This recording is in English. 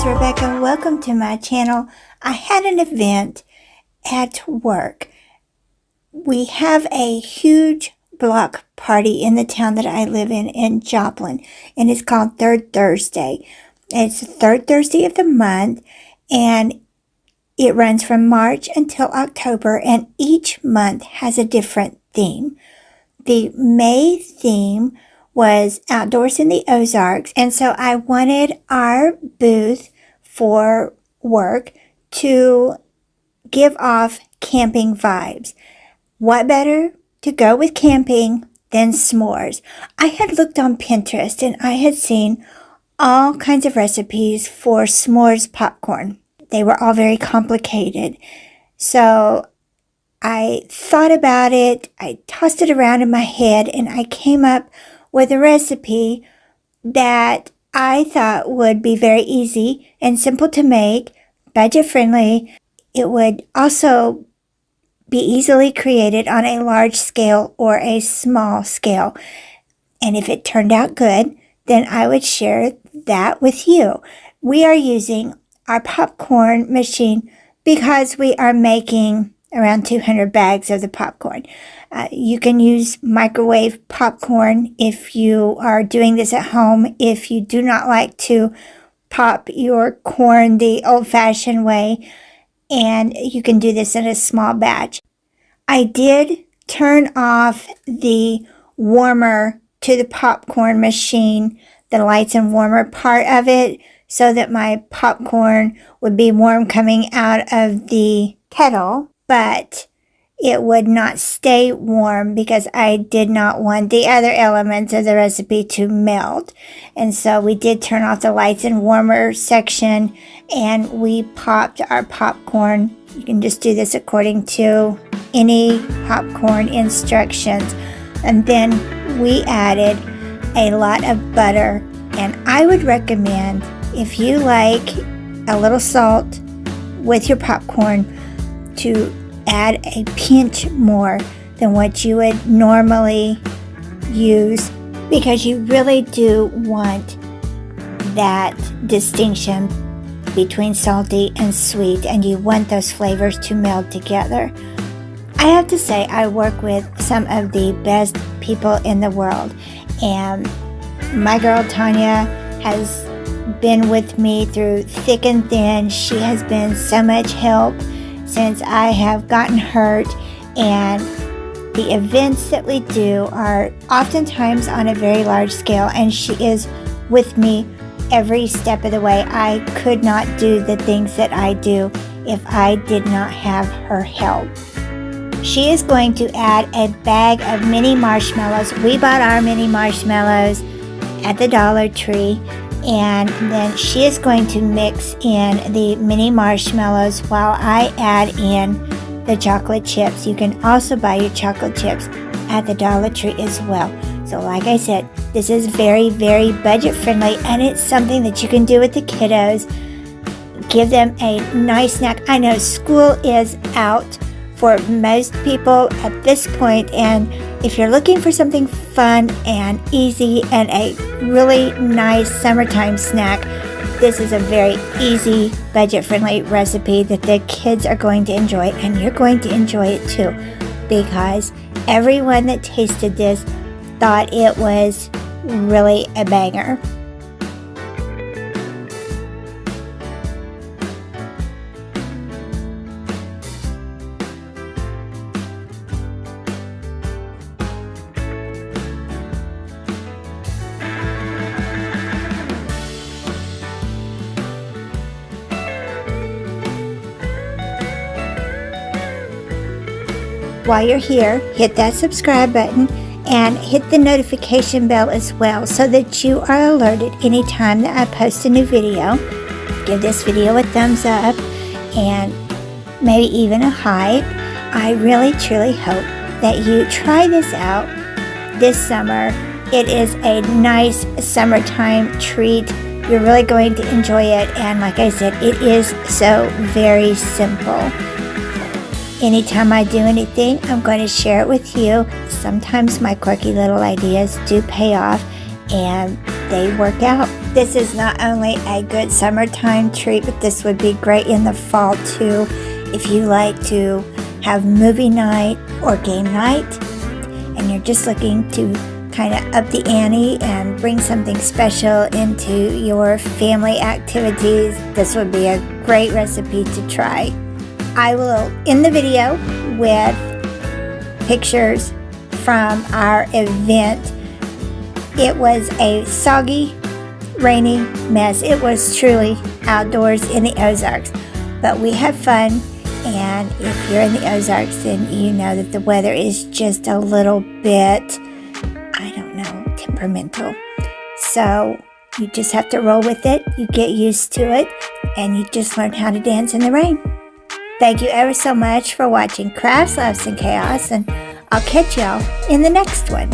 is Rebecca. Welcome to my channel. I had an event at work. We have a huge block party in the town that I live in Joplin, and it's called Third Thursday. It's the third Thursday of the month, and it runs from March until October, and each month has a different theme. The May theme was outdoors in the Ozarks, and so I wanted our booth for work to give off camping vibes. What better to go with camping than s'mores? I had looked on Pinterest and I had seen all kinds of recipes for s'mores popcorn. They were all very complicated. So I thought about it, I tossed it around in my head, and I came up with a recipe that I thought would be very easy and simple to make, budget friendly. It would also be easily created on a large scale or a small scale. And if it turned out good, then I would share that with you. We are using our popcorn machine because we are making around 200 bags of the popcorn. You can use microwave popcorn if you are doing this at home. If you do not like to pop your corn the old-fashioned way, and you can do this in a small batch. I did turn off the warmer to the popcorn machine, the lights and warmer part of it, so that my popcorn would be warm coming out of the kettle, but it would not stay warm because I did not want the other elements of the recipe to melt. And so we did turn off the lights and warmer section, and we popped our popcorn. You can just do this according to any popcorn instructions. And then we added a lot of butter, and I would recommend, if you like a little salt with your popcorn, to add a pinch more than what you would normally use, because you really do want that distinction between salty and sweet, and you want those flavors to meld together. I have to say, I work with some of the best people in the world, and my girl Tanya has been with me through thick and thin. She has been so much help since I have gotten hurt, and the events that we do are oftentimes on a very large scale, and she is with me every step of the way. I could not do the things that I do if I did not have her help. She is going to add a bag of mini marshmallows. We bought our mini marshmallows at the Dollar Tree, and then she is going to mix in the mini marshmallows while I add in the chocolate chips. You can also buy your chocolate chips at the Dollar Tree as well. So like I said, this is very, very budget friendly, and it's something that you can do with the kiddos. Give them a nice snack. I know school is out for most people at this point, and if you're looking for something fun and easy and a really nice summertime snack, this is a very easy, budget-friendly recipe that the kids are going to enjoy, and you're going to enjoy it too, because everyone that tasted this thought it was really a banger. While you're here, hit that subscribe button and hit the notification bell as well, so that you are alerted anytime that I post a new video. Give this video a thumbs up and maybe even a hype. I really truly hope that you try this out this summer. It is a nice summertime treat. You're really going to enjoy it, and like I said, it is so very simple. Anytime I do anything, I'm going to share it with you. Sometimes my quirky little ideas do pay off, and they work out. This is not only a good summertime treat, but this would be great in the fall too. If you like to have movie night or game night, and you're just looking to kind of up the ante and bring something special into your family activities, this would be a great recipe to try. I will end the video with pictures from our event. It was a soggy, rainy mess. It was truly outdoors in the Ozarks, but we had fun. And if you're in the Ozarks, then you know that the weather is just a little bit, I don't know, temperamental. So you just have to roll with it. You get used to it, and you just learn how to dance in the rain. Thank you ever so much for watching Crafts, Laughs, and Chaos, and I'll catch y'all in the next one.